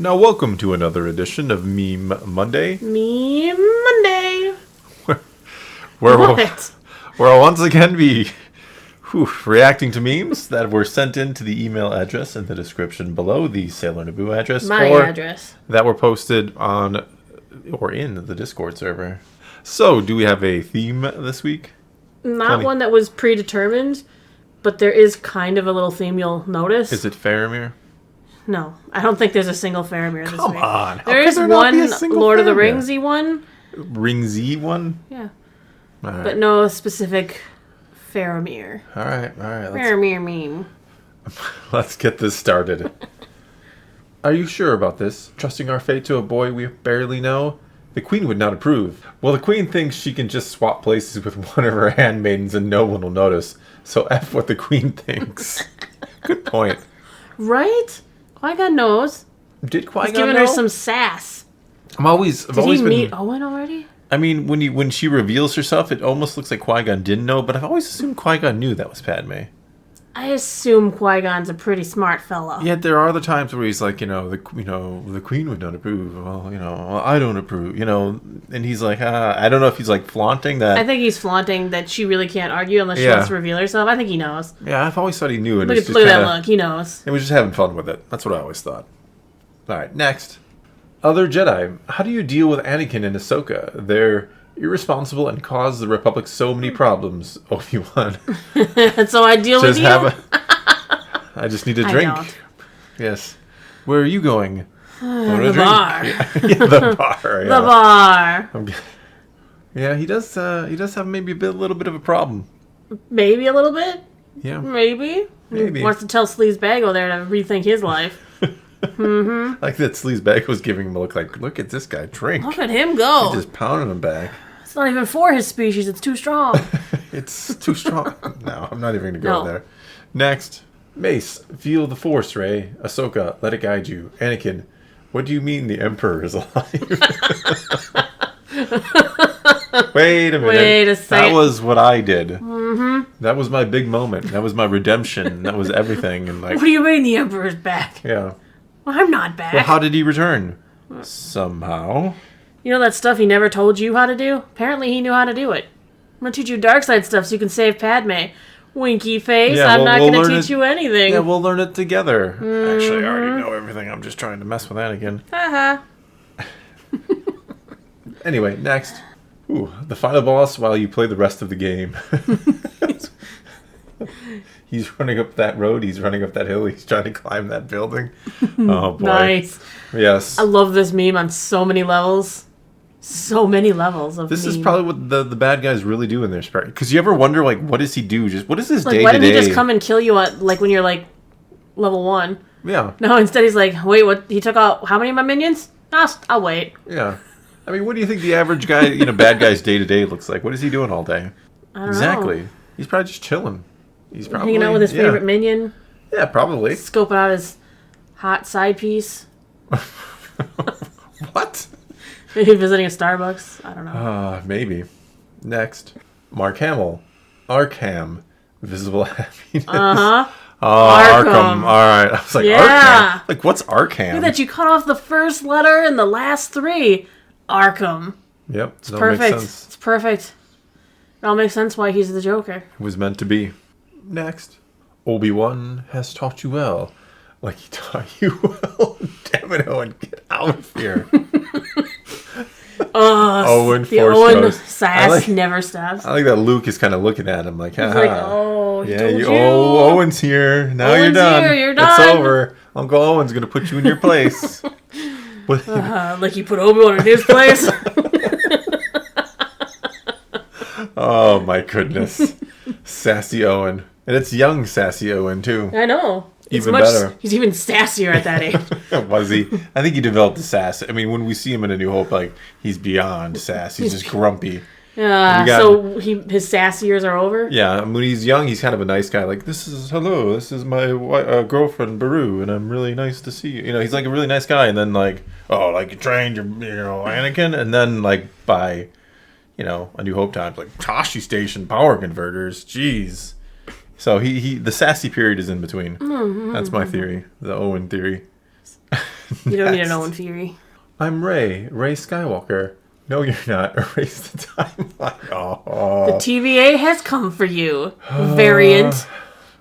Now, welcome to another edition of Meme Monday. Meme Monday. Where we'll once again be reacting to memes that were sent in to the email address in the description below, the Sailor Naboo address. My address. That were posted on or in the Discord server. So, do we have a theme this week? Not one that was predetermined, but there is kind of a little theme you'll notice. Is it Faramir? No, I don't think there's a single Faramir this week. Come on. There is one Lord of the Ringsy one. Ringsy one? Yeah. All right. But no specific Faramir. All right. Faramir meme. Let's get this started. Are you sure about this? Trusting our fate to a boy we barely know? The queen would not approve. Well, the queen thinks she can just swap places with one of her handmaidens and no one will notice. So F what the queen thinks. Good point. Right? Qui-Gon knows. Did Qui-Gon He's giving her some sass. Did he meet Owen already? I mean, when she reveals herself, it almost looks like Qui-Gon didn't know, but I've always assumed Qui-Gon knew that was Padme. I assume Qui-Gon's a pretty smart fella. Yet there are the times where he's like, the queen would not approve. Well, I don't approve. And he's like, I don't know if he's like flaunting that. I think he's flaunting that she really can't argue unless she wants to reveal herself. I think he knows. Yeah, I've always thought he knew. Look at that look. He knows. It was just having fun with it. That's what I always thought. All right, next. Other Jedi. How do you deal with Anakin and Ahsoka? They're irresponsible and cause the Republic so many problems, Obi-Wan. So I deal with you? I just need a drink. Don't. Yes. Where are you going? The bar. The bar. The bar. Yeah, he does have maybe a little bit of a problem. Maybe a little bit? Yeah. Maybe. He wants to tell Sleazebago there to rethink his life. Mm-hmm. Like that Sleazebago was giving him a look like, look at this guy drink. Look at him go. He's just pounding him back. It's not even for his species. It's too strong. It's too strong. No, I'm not even going to go there. Next. Mace, feel the Force, Rey. Ahsoka, let it guide you. Anakin, what do you mean the Emperor is alive? Wait a minute. Wait a second. That was what I did. Mm-hmm. That was my big moment. That was my redemption. That was everything. And what do you mean the Emperor's back? Yeah. Well, I'm not back. Well, how did he return? Somehow. You know that stuff he never told you how to do? Apparently he knew how to do it. I'm going to teach you dark side stuff so you can save Padme. Winky face, yeah, I'm not going to teach you anything. Yeah, we'll learn it together. Mm-hmm. Actually, I already know everything. I'm just trying to mess with Anakin. Haha. Anyway, next. Ooh, the final boss while you play the rest of the game. He's running up that road. He's running up that hill. He's trying to climb that building. Oh, boy. Nice. Yes. I love this meme on so many levels. So many levels of This meme. is probably what the bad guys really do in their spare. Because you ever wonder, like, what does he do? Just what is his day-to-day? Why didn't he just come and kill you at, like, when you're, like, level 1? Yeah. No, instead he's like, wait, what? He took out how many of my minions? I'll wait. Yeah. I mean, what do you think the average guy, bad guy's day-to-day looks like? What is he doing all day? I don't Exactly. know. He's probably just chilling. He's probably hanging out with his favorite minion. Yeah, probably. Scoping out his hot side piece. What? Maybe visiting a Starbucks. I don't know. Maybe. Next. Mark Hamill. Arkham. Visible happiness. Uh-huh. Oh, Arkham. All right. I was like, yeah. Arkham? Like, what's Arkham? Look at that. You cut off the first letter and the last 3. Arkham. Yep. It's perfect. It's perfect. It all makes sense why he's the Joker. It was meant to be. Next. Obi-Wan has taught you well. Like he taught you well. Damn it, Owen. Get out of here. Owen the Owen sass never stops. I like that Luke is kind of looking at him like, haha. He's like, oh, yeah, Owen's here. Now you're done. You're done. It's over. Uncle Owen's going to put you in your place. Like you put Obi-Wan in his place. Oh, my goodness. Sassy Owen. And it's young Sassy Owen, too. I know. Even better. He's even sassier at that age. Was he? I think he developed the sass. I mean, when we see him in A New Hope, like, he's beyond sass. He's just grumpy. So his sass years are over? Yeah, when he's young, he's kind of a nice guy. Like, this is my girlfriend, Baru, and I'm really nice to see you. He's like a really nice guy. And then, like, you trained your, Anakin. And then, like, by, A New Hope times, like, Tashi Station power converters. Jeez. So the sassy period is in between. Mm-hmm. That's my theory, the Owen theory. You don't need an Next. Owen Fury. I'm Ray Skywalker. No, you're not. Erase the timeline. Oh. The TVA has come for you. Variant.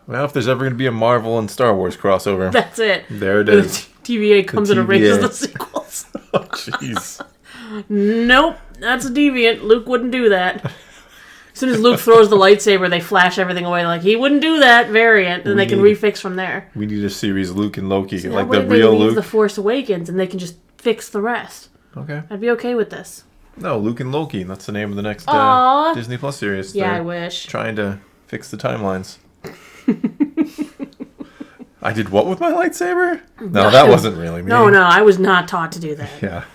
Well, if there's ever going to be a Marvel and Star Wars crossover, That's it. there it The is. TVA comes and erases TVA. the sequels. Oh, jeez. Nope, that's a deviant. Luke wouldn't do that. As soon as Luke throws the lightsaber, they flash everything away. Like, he wouldn't do that, variant. And they can refix from there. We need a series, Luke and Loki, So like that way the they real leave Luke. The Force Awakens, and they can just fix the rest. Okay. I'd be okay with this. No, Luke and Loki. That's the name of the next Aw. Disney Plus series. Yeah, They're I wish. trying to fix the timelines. I did what with my lightsaber? No, that wasn't really me. No, I was not taught to do that. Yeah.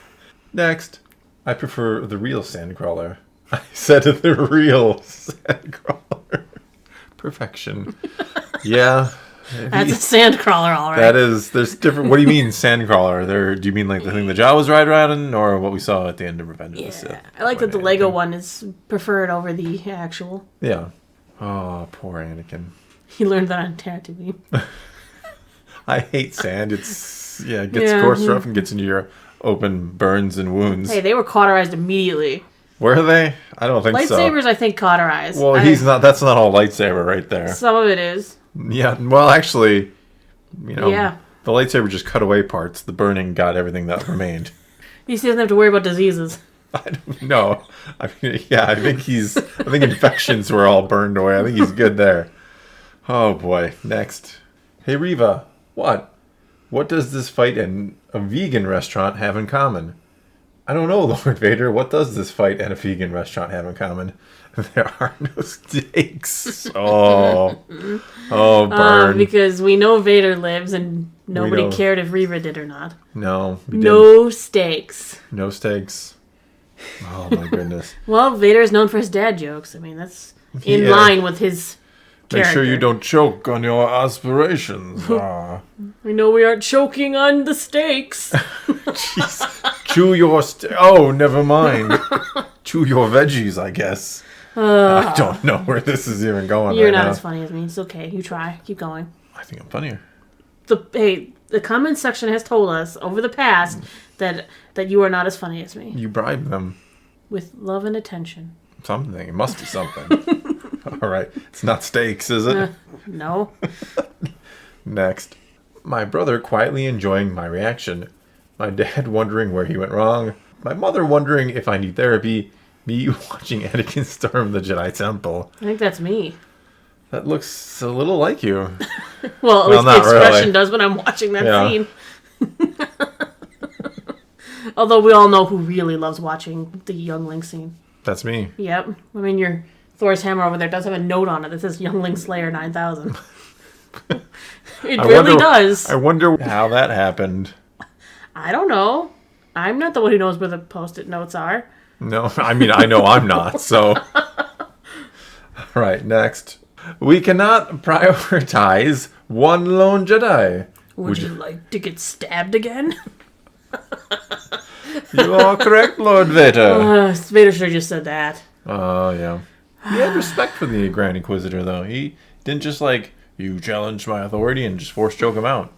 Next, I prefer the real Sandcrawler. I said the real Sandcrawler. Perfection. Yeah. That's a sandcrawler, all right. That is, there's different, what do you mean Sandcrawler? Do you mean like the thing the Jawas ride around in, or what we saw at the end of Revenge of the Sith? I like that the Lego one is preferred over the actual. Yeah. Oh, poor Anakin. He learned that on Tatooine. I hate sand. It gets coarse rough and gets into your open burns and wounds. Hey, they were cauterized immediately. Were they? I don't think so. Lightsabers, I think, cauterize. Well, that's not all lightsaber right there. Some of it is. Yeah, well, actually, Yeah. the lightsaber just cut away parts. The burning got everything that remained. He doesn't have to worry about diseases. I don't know. I mean, yeah, I think infections were all burned away. I think he's good there. Oh, boy. Next. Hey, Reva. What? What does this fight and a vegan restaurant have in common? I don't know, Lord Vader. What does this fight and a vegan restaurant have in common? There are no stakes. Oh, burn. Because we know Vader lives, and nobody cared if Reva did or not. No. No stakes. No stakes. Oh, my goodness. Well, Vader is known for his dad jokes. I mean, that's in line with his character. Make sure you don't choke on your aspirations. We know we aren't choking on the steaks. Jeez. Chew your... oh, never mind. Chew your veggies, I guess. I don't know where this is even going. You're not as funny as me. It's okay. You try. Keep going. I think I'm funnier. The comment section has told us over the past that you are not as funny as me. You bribe them. With love and attention. Something. It must be something. All right. It's not steaks, is it? No. Next. My brother quietly enjoying my reaction. My dad wondering where he went wrong. My mother wondering if I need therapy. Me watching Anakin storm the Jedi Temple. I think that's me. That looks a little like you. Well, at least the not expression really. does when I'm watching that scene. Although we all know who really loves watching the youngling scene. That's me. Yep. I mean, your Thor's hammer over there does have a note on it that says Youngling Slayer 9000. It really does. I wonder how that happened. I don't know. I'm not the one who knows where the post-it notes are. No, I mean, I know I'm not, so. Right, next. We cannot prioritize one lone Jedi. Would you like to get stabbed again? You are correct, Lord Vader. Vader should have just said that. Oh, yeah. He had respect for the Grand Inquisitor, though. He didn't just you challenge my authority and just force choke him out.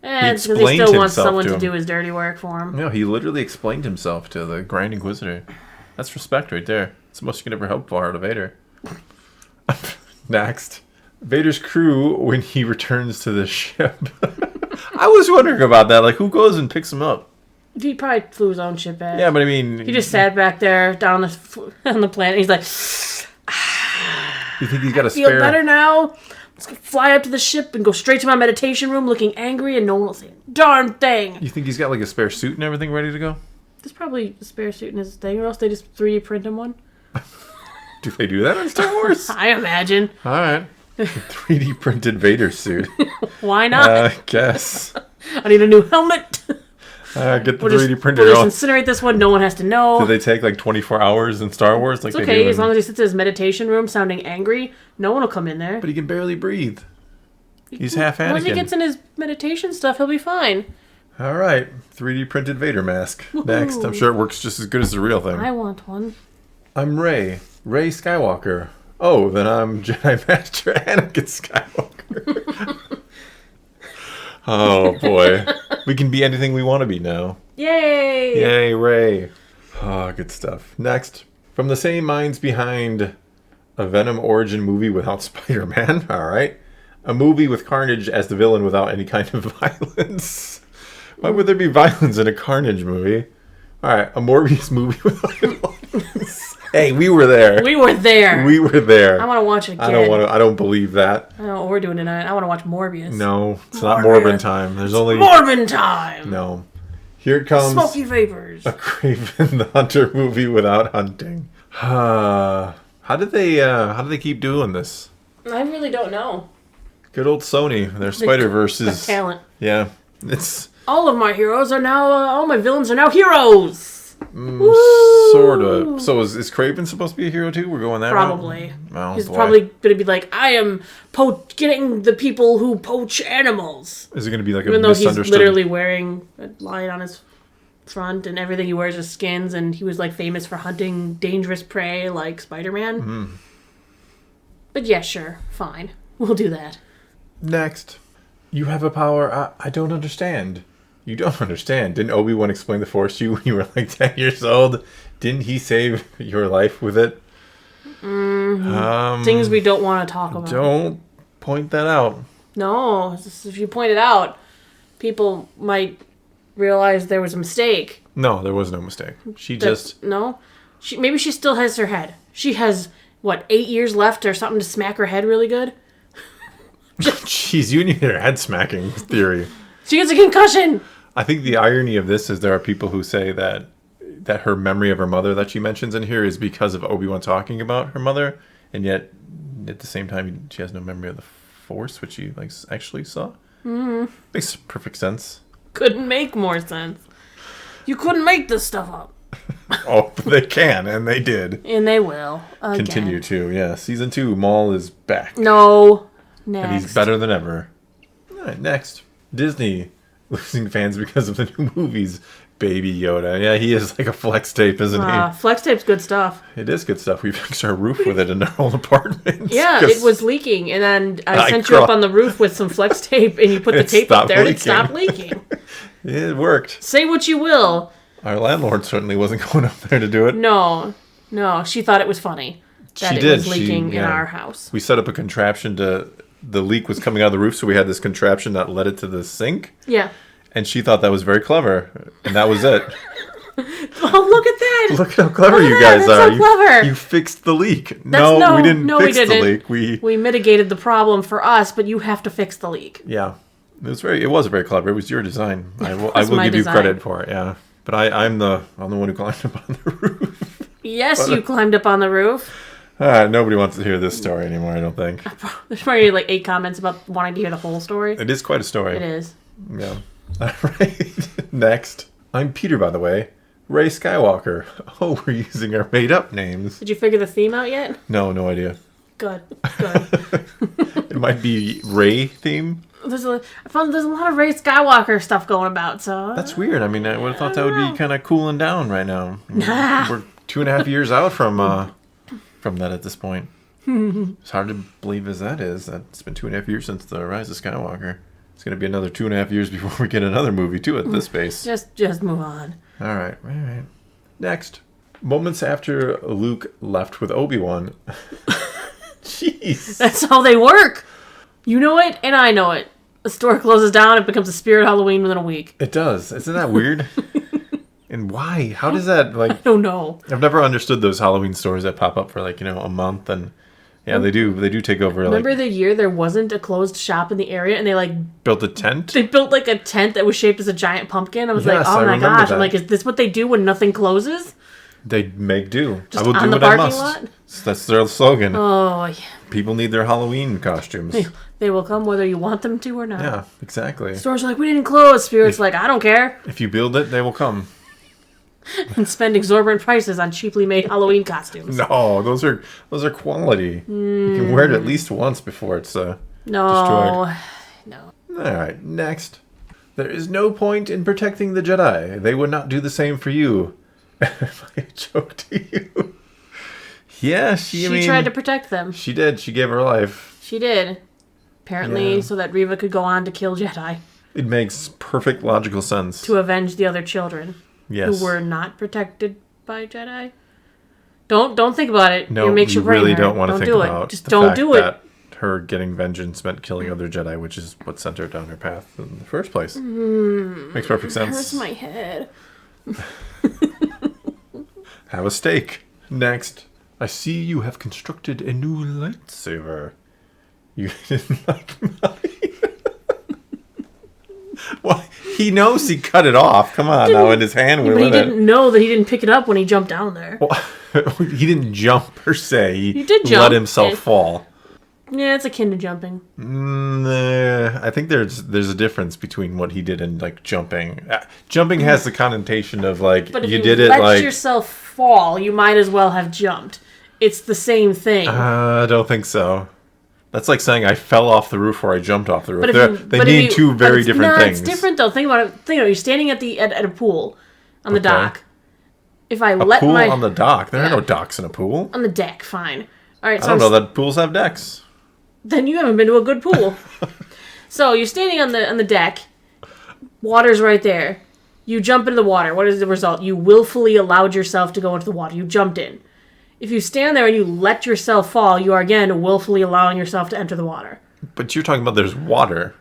It's because he still wants someone to do his dirty work for him. No, he literally explained himself to the Grand Inquisitor. That's respect right there. It's the most you can ever hope for out of Vader. Next. Vader's crew when he returns to the ship. I was wondering about that. Who goes and picks him up? He probably flew his own ship back. Yeah, but I mean... He just sat back there down on the planet. He's like... You think he's got a feel spare... better now? Let's fly up to the ship and go straight to my meditation room looking angry and no one will say a darn thing. You think he's got a spare suit and everything ready to go? There's probably a spare suit in his thing, or else they just 3D print him one. Do they do that in Star Wars? I imagine. All right. 3D printed Vader suit. Why not? I guess. I need a new helmet. Get the 3D printer. We'll just incinerate this one. No one has to know. Do they take 24 hours in Star Wars? It's okay, as long as he sits in his meditation room sounding angry, no one will come in there. But he can barely breathe. He's half Anakin. Once he gets in his meditation stuff, he'll be fine. All right. 3D printed Vader mask. Woo-hoo. Next. I'm sure it works just as good as the real thing. I want one. I'm Ray Skywalker. Oh, then I'm Jedi Master Anakin Skywalker. Oh, boy. We can be anything we want to be now. Yay! Yay, Ray. Oh, good stuff. Next, from the same minds behind a Venom origin movie without Spider-Man. All right. A movie with Carnage as the villain without any kind of violence. Why would there be violence in a Carnage movie? All right. A Morbius movie without violence. Hey, we were there. We were there. We were there. I want to watch it again. I don't believe that. I don't know what we're doing tonight. I want to watch Morbius. No, it's not Morbin time. There's only Morbin time. No. Here it comes. Smoky vapors. A Kraven the Hunter movie without hunting. How did they keep doing this? I really don't know. Good old Sony. Their Spider-Verse is talent. Yeah. It's all of my heroes are now all my villains are now heroes. Sort of. So is Kraven supposed to be a hero too? We're going that probably. route? Well, he's probably going to be like, I am getting the people who poach animals. Is it going to be like even a misunderstood? Even though he's literally wearing a lion on his front and everything he wears is skins, and he was like famous for hunting dangerous prey like Spider-Man. Mm-hmm. But yeah, sure, fine, we'll do that. Next, you have a power I don't understand. You don't understand. Didn't Obi-Wan explain the Force to you when you were like 10 years old? Didn't he save your life with it? Things we don't want to talk about. Don't point that out. No, if you point it out, people might realize there was a mistake. No, there was no mistake. Maybe she still has her head. She has, 8 years left or something to smack her head really good? Jeez, you need her head smacking theory. She gets a concussion! I think the irony of this is there are people who say that her memory of her mother that she mentions in here is because of Obi-Wan talking about her mother, and yet at the same time she has no memory of the Force, which she actually saw. Mm-hmm. Makes perfect sense. Couldn't make more sense. You couldn't make this stuff up. Oh, but they can, and they did. And they will. Again. Continue to, yeah. Season 2, Maul is back. No. Next. And he's better than ever. All right, next. Disney losing fans because of the new movies. Baby Yoda. Yeah, he is like a flex tape, isn't he? Flex tape's good stuff. It is good stuff. We fixed our roof with it in our old apartment. Yeah, it was leaking, and then I sent you up on the roof with some flex tape, and you put the tape up there, and it stopped leaking. It worked. Say what you will. Our landlord certainly wasn't going up there to do it. No, she thought it was funny that it was leaking in our house. We set up a contraption the leak was coming out of the roof, so we had this contraption that led it to the sink. Yeah. And she thought that was very clever, and that was it. Oh, look at that! Look how clever you guys are. That's so clever. You fixed the leak. We didn't fix the leak. We mitigated the problem for us, but you have to fix the leak. Yeah. It was very clever. It was your design. I will give you credit for it, yeah. But I'm the one who climbed up on the roof. Yes, you climbed up on the roof. Nobody wants to hear this story anymore, I don't think. There's probably 8 comments about wanting to hear the whole story. It is quite a story. It is. Yeah. All right. Next. I'm Peter, by the way. Ray Skywalker. Oh, we're using our made-up names. Did you figure the theme out yet? No idea. Good. It might be Ray theme. There's a lot of Ray Skywalker stuff going about, so... That's weird. I mean, I would have thought that would be kind of cooling down right now. We're 2.5 years out from that at this point. It's hard to believe as that is. It's been 2.5 years since the Rise of Skywalker. It's going to be another 2.5 years before we get another movie, too, at this pace. Just move on. All right. Next. Moments after Luke left with Obi-Wan. Jeez. That's how they work. You know it, and I know it. The store closes down, it becomes a spirit Halloween within a week. It does. Isn't that weird? And why? How does that, I don't know. I've never understood those Halloween stores that pop up for, a month, and... Yeah, they do take over. Remember the year there wasn't a closed shop in the area, and they built a tent. They built a tent that was shaped as a giant pumpkin. I was like, oh my gosh! I'm like, is this what they do when nothing closes? They make do. Just I will on do the what I parking must. lot? That's their slogan. Oh yeah. People need their Halloween costumes. They will come whether you want them to or not. Yeah, exactly. Stores are like, we didn't close. Spirits like, I don't care. If you build it, they will come. And spend exorbitant prices on cheaply made Halloween costumes. No, those are quality. You can wear it at least once before it's destroyed. No. All right, next. There is no point in protecting the Jedi. They would not do the same for you. I joke to you. Yeah, she tried to protect them. She did. She gave her life. She did. Apparently, so that Reva could go on to kill Jedi. It makes perfect logical sense. To avenge the other children. Yes. Who were not protected by Jedi. Don't think about it. No, it makes you your brain really hurt. don't want to think do about it. Just the don't fact do it. that her getting vengeance meant killing other Jedi, which is what sent her down her path in the first place. Makes perfect sense. Hurts my head. Have a steak. Next, I see you have constructed a new lightsaber. You didn't like mine. Well, he knows he cut it off. Come on, now in his hand. But he didn't know that he didn't pick it up when he jumped down there. Well, he didn't jump per se. He did jump. let himself fall. Yeah, it's akin to jumping. I think there's a difference between what he did and like jumping. Jumping has the connotation of like But if you you did it let like yourself fall, you might as well have jumped. It's the same thing. I don't think so. That's like saying I fell off the roof or I jumped off the roof. They but mean two very different things. It's different though. Think about it. You're standing at a pool on the Okay. dock. If I A let pool my on the dock. There are Yeah. no docks in a pool. on the deck, fine. All right, I so don't know that pools have decks. Then you haven't been to a good pool. So you're standing on the deck. Water's right there. You jump into the water. What is the result? You willfully allowed yourself to go into the water. You jumped in. If you stand there and you let yourself fall, you are again willfully allowing yourself to enter the water. But you're talking about there's water.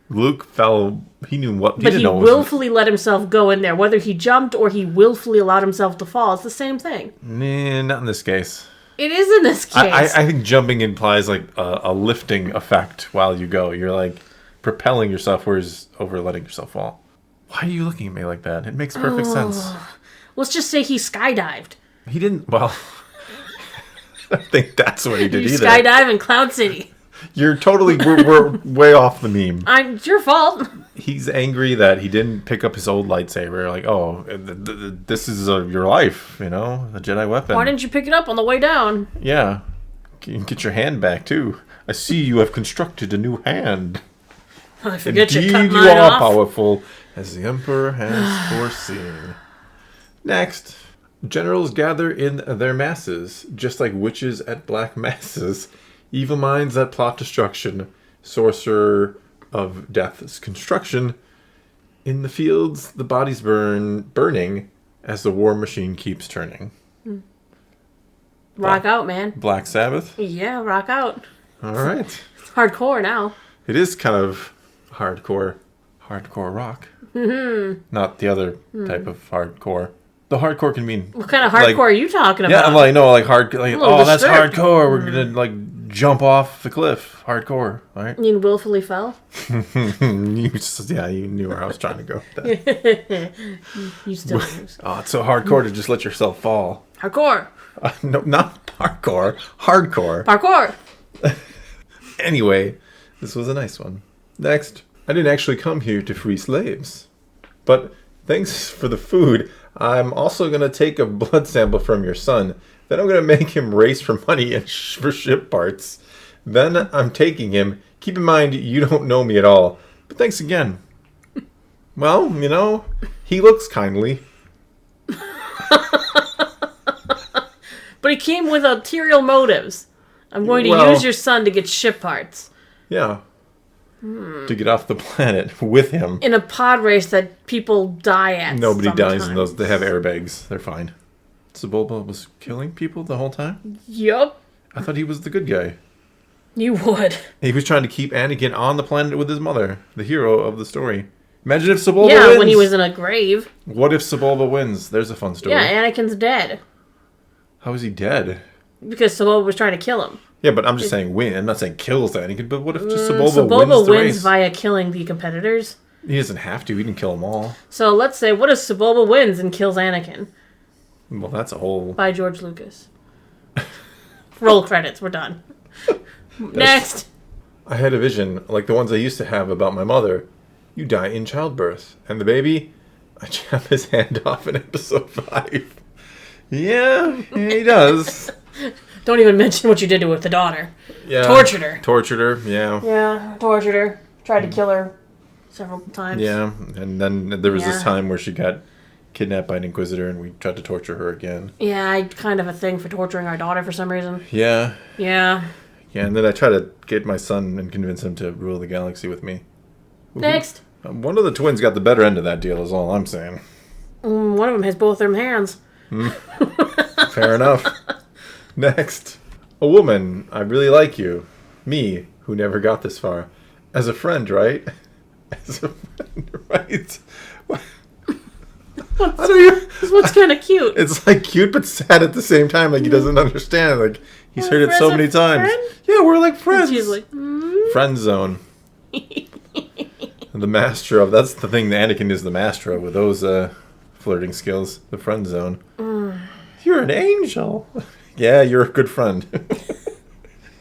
Luke fell. He knew what. But didn't he know willfully let himself go in there. Whether he jumped or he willfully allowed himself to fall, it's the same thing. Nah, not in this case. It is in this case. I think jumping implies like a lifting effect while you go. You're like propelling yourself, whereas over letting yourself fall. Why are you looking at me like that? It makes perfect sense. Let's just say he skydived. He didn't. Well, I think that's what he did You either. skydive in Cloud City. You're totally. We're way off the meme. It's your fault. He's angry that he didn't pick up his old lightsaber. Like, oh, this is your life, you know, a Jedi weapon. Why didn't you pick it up on the way down? Yeah. You can get your hand back, too. I see you have constructed a new hand. I forget Indeed, you cut you mine are off. powerful, as the Emperor has foreseen. Next. Generals gather in their masses, just like witches at black masses. Evil minds that plot destruction. Sorcerer of death's construction. In the fields, the bodies burning as the war machine keeps turning. Rock out, man. Black Sabbath. Yeah, rock out. All right. It's hardcore now. It is kind of hardcore rock. Mm-hmm. Not the other type of hardcore. The hardcore can mean What kind of hardcore are you talking yeah, about? I'm like no, like hard. Like, little oh, that's disturbed. hardcore. We're gonna like jump off the cliff. Hardcore, right? You mean willfully fell? You knew where I was trying to go with that. You still lose. Oh, it's so hardcore to just let yourself fall. Hardcore. No, not hardcore. Hardcore. Parkour. Anyway, this was a nice one. Next, I didn't actually come here to free slaves. But thanks for the food. I'm also going to take a blood sample from your son. Then I'm going to make him race for money and for ship parts. Then I'm taking him. Keep in mind, you don't know me at all. But thanks again. Well, you know, he looks kindly. But he came with ulterior motives. I'm going to use your son to get ship parts. Yeah. To get off the planet with him. In a pod race that people die at. Nobody dies in sometimes. those. They have airbags. They're fine. Sebulba was killing people the whole time? Yup. I thought he was the good guy. You would. He was trying to keep Anakin on the planet with his mother, the hero of the story. Imagine if Sebulba Yeah, wins. when he was in a grave. What if Sebulba wins? There's a fun story. Yeah, Anakin's dead. How is he dead? Because Sebulba was trying to kill him. Yeah, but I'm just saying win. I'm not saying kills Anakin, but what if just Sebulba wins Sebulba the wins race? via killing the competitors. He doesn't have to. He can kill them all. So let's say, what if Sebulba wins and kills Anakin? Well, that's a whole... By George Lucas. Roll credits. We're done. Next. I had a vision, like the ones I used to have about my mother. You die in childbirth. And the baby, I chop his hand off in episode 5. Yeah, he does. Don't even mention what you did to her with the daughter. Yeah. Tortured her. Tortured her, yeah. Yeah, tortured her. Tried to kill her several times. Yeah, and then there was this Yeah. time where she got kidnapped by an Inquisitor and we tried to torture her again. Yeah, I kind of a thing for torturing our daughter for some reason. Yeah. Yeah. Yeah, and then I tried to get my son and convince him to rule the galaxy with me. Next. One of the twins got the better end of that deal is all I'm saying. One of them has both their hands. Fair enough. Next. A woman, I really like you. Me, who never got this far. As a friend, right? As a friend, right? This one's kind of cute. It's like cute but sad at the same time. Like he doesn't understand. Like he's heard it so many times. Friend? Yeah, we're like friends. She's like, Friend zone. The master of, that's the thing Anakin is the master of with those flirting skills. The friend zone. You're an angel. Yeah, you're a good friend.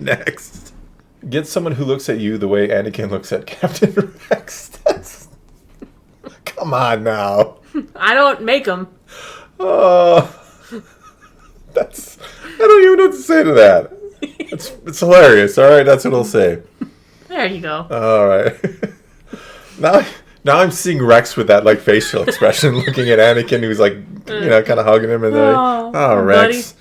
Next. Get someone who looks at you the way Anakin looks at Captain Rex. Come on now. I don't make them. That's, I don't even know what to say to that. It's hilarious. All right, that's what I'll say. There you go. All right. Now I'm seeing Rex with that like facial expression, looking at Anakin, who's like, you know, kind of hugging him, and they're like, "Oh, Rex."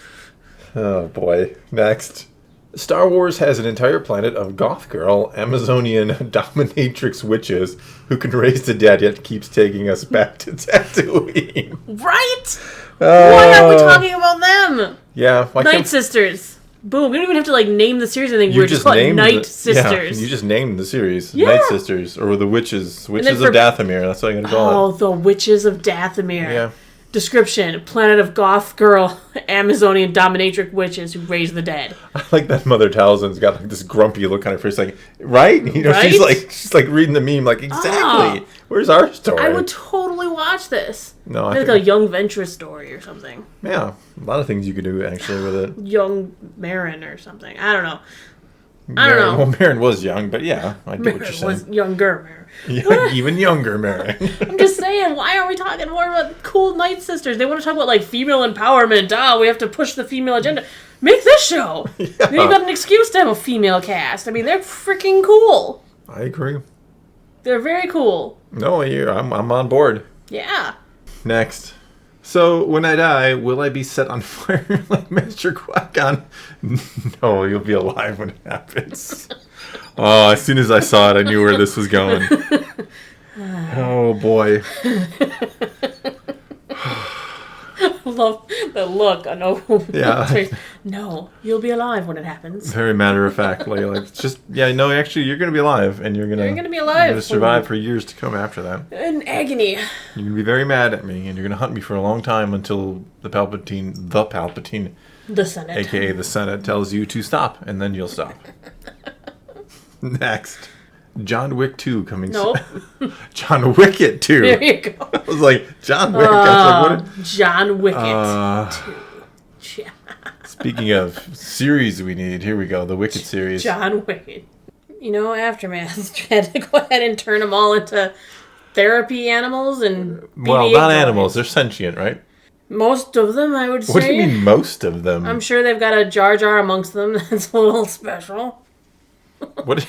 Buddy. Oh boy. Next. Star Wars has an entire planet of goth girl, Amazonian dominatrix witches who can raise the dead, yet keeps taking us back to Tatooine. Right? Why aren't we talking about them? Yeah. Night Sisters. Boom. We don't even have to like name the series or anything. We're just calling Night Sisters. Yeah, you just named the series. Yeah. Night Sisters. Or the Witches. Witches of Dathomir. That's what I'm going to call it. Oh, the Witches of Dathomir. Yeah. Description: planet of goth girl, Amazonian dominatrix witches who raise the dead. I like that Mother Talzin's got like this grumpy look on her face, like, right? You know, right? she's like reading the meme, like, exactly. Where's our story? I would totally watch this. No, like a Young Ventress story or something. Yeah, a lot of things you could do actually with it. Young Marin or something. I don't know. Well, Marin was young, but yeah, I get what you're saying. Was younger Marin. Yeah, even younger Marin. I'm just saying, why aren't we talking more about cool Night Sisters? They want to talk about like female empowerment. We have to push the female agenda. Make this show. Yeah. Then you've got an excuse to have a female cast. I mean, they're freaking cool. I agree. They're very cool. No, I'm on board. Yeah. Next. So, when I die, will I be set on fire like Master Qui-Gon? No, you'll be alive when it happens. Oh, as soon as I saw it, I knew where this was going. Oh, boy. Love the look. I know. Yeah. No, you'll be alive when it happens. Very matter of fact. Like just, yeah, no, actually, you're going to be alive, and you're going to be alive. You're going to survive for years to come after that. In agony. You're going to be very mad at me, and you're going to hunt me for a long time until the Palpatine, the Senate, a.k.a. the Senate, tells you to stop, and then you'll stop. Next. John Wick 2 coming soon. John Wicket 2. There you go. I was like, John Wick. I was like, what? John Wicket 2. Speaking of series we need, here we go. The Wicket series. John Wicket. You know, Aftermath had to go ahead and turn them all into therapy animals and BB-8 well, not droids. animals. They're sentient, right? Most of them, I would say. What do you mean most of them? I'm sure they've got a Jar Jar amongst them that's a little special. What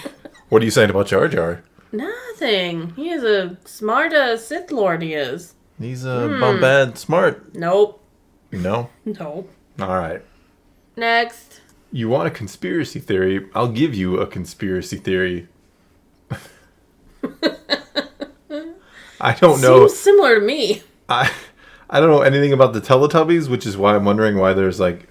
are you saying about Jar Jar? Nothing. He is a smart Sith Lord, he is. He's bad smart. Nope. No? Nope. All right. Next. You want a conspiracy theory? I'll give you a conspiracy theory. I don't know. Seems similar to me. I don't know anything about the Teletubbies, which is why I'm wondering why there's like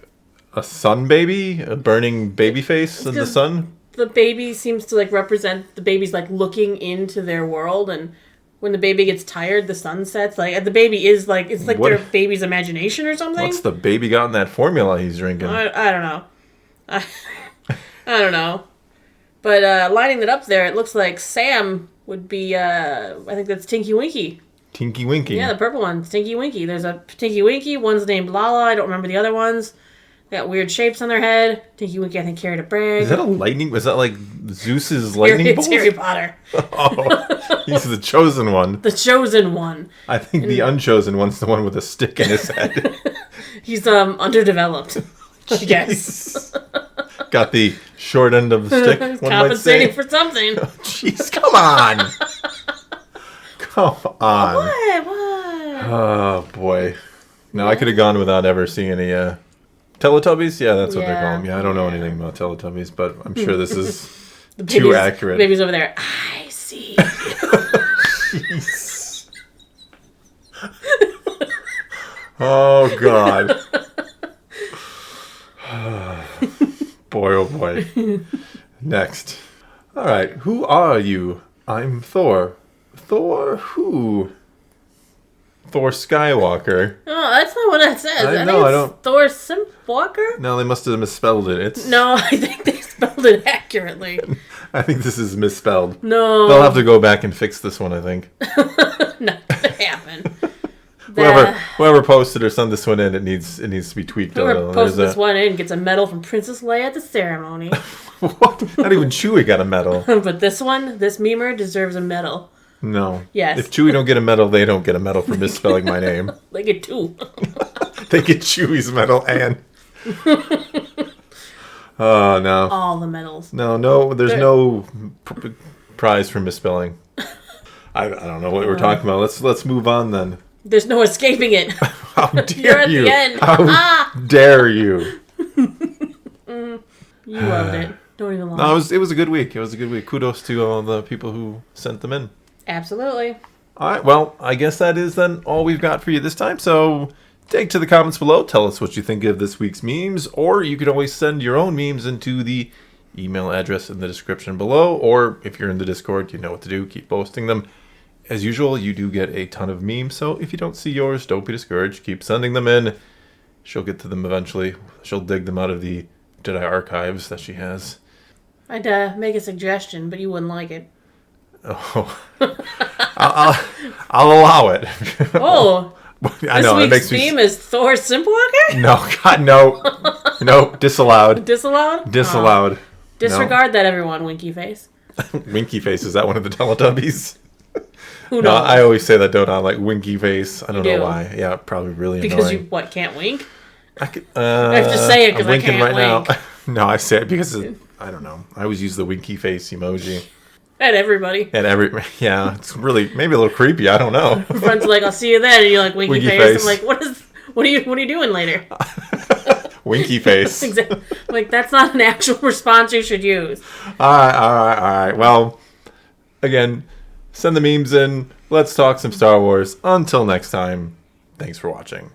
a sun baby, a burning baby face in the sun. The baby seems to like represent the baby's like looking into their world, and when the baby gets tired, the sun sets. Like the baby is like it's like their baby's imagination or something. What's the baby got in that formula he's drinking? I don't know. I don't know. But lining that up there, it looks like Sam would be. I think that's Tinky Winky. Tinky Winky. Yeah, the purple one, Tinky Winky. There's a Tinky Winky. One's named Lala. I don't remember the other ones. They got weird shapes on their head. Tinky Winky, I think, carried a bag. Is that a lightning? Was that like Zeus's lightning bolt? It's Harry Potter. Oh, he's the chosen one. The chosen one. I think the unchosen one's the one with a stick in his head. He's underdeveloped, I guess. Got the short end of the stick. One compensating for something. Oh, jeez, come on. Come on. What? Oh boy. No, I could have gone without ever seeing any Teletubbies? Yeah, that's what they call them. Yeah, I don't know anything about Teletubbies, but I'm sure this is too accurate. The baby's over there. I see. Oh, God. Boy, oh, boy. Next. All right. Who are you? I'm Thor. Thor who? Thor Skywalker. Oh, that's not what that says. I I know, think I it's don't- Thor Simpwalker? No, they must have misspelled it. It's. No, I think they spelled it accurately. I think this is misspelled. No. They'll have to go back and fix this one, I think. Not gonna happen. Whoever posted or sent this one in, it needs to be tweaked a Whoever little. posted There's this one in gets a medal from Princess Leia at the ceremony. What? Not even Chewie got a medal. But this memer deserves a medal. No. Yes. If Chewie don't get a medal, they don't get a medal for misspelling my name. They get two. They get Chewie's medal and. Oh no. All the medals. No. There's no prize for misspelling. I don't know what we're talking about. Let's move on then. There's no escaping it. How dare You're at you? the end. How dare you? You loved it. Don't even lie. No, it was a good week. It was a good week. Kudos to all the people who sent them in. Absolutely. All right. Well, I guess that is then all we've got for you this time. So take to the comments below. Tell us what you think of this week's memes, or you could always send your own memes into the email address in the description below. Or if you're in the Discord, you know what to do. Keep posting them. As usual, you do get a ton of memes. So if you don't see yours, don't be discouraged. Keep sending them in. She'll get to them eventually. She'll dig them out of the Jedi archives that she has. I'd make a suggestion, but you wouldn't like it. Oh, I'll allow it. Oh, I know it makes this week's theme is Thor Simpwalker? No, God, no, disallowed. Disallowed? Disallowed. Disregard that, everyone, winky face. Winky face, is that one of the Teletubbies? Who No, knows? I always say that, don't I? Like winky face. I don't know do. why. Yeah, probably really Because annoying. you, can't wink? I could. I have to say it because I'm I winking can't right wink. now. No, I say it because I don't know. I always use the winky face emoji. At everybody. And yeah, it's really maybe a little creepy. I don't know. Friends are like, I'll see you then, and you're like, winky face. face. I'm like, what are you doing later? Winky face. Exactly. Like, that's not an actual response you should use. All right. Well, again, send the memes in. Let's talk some Star Wars. Until next time, thanks for watching.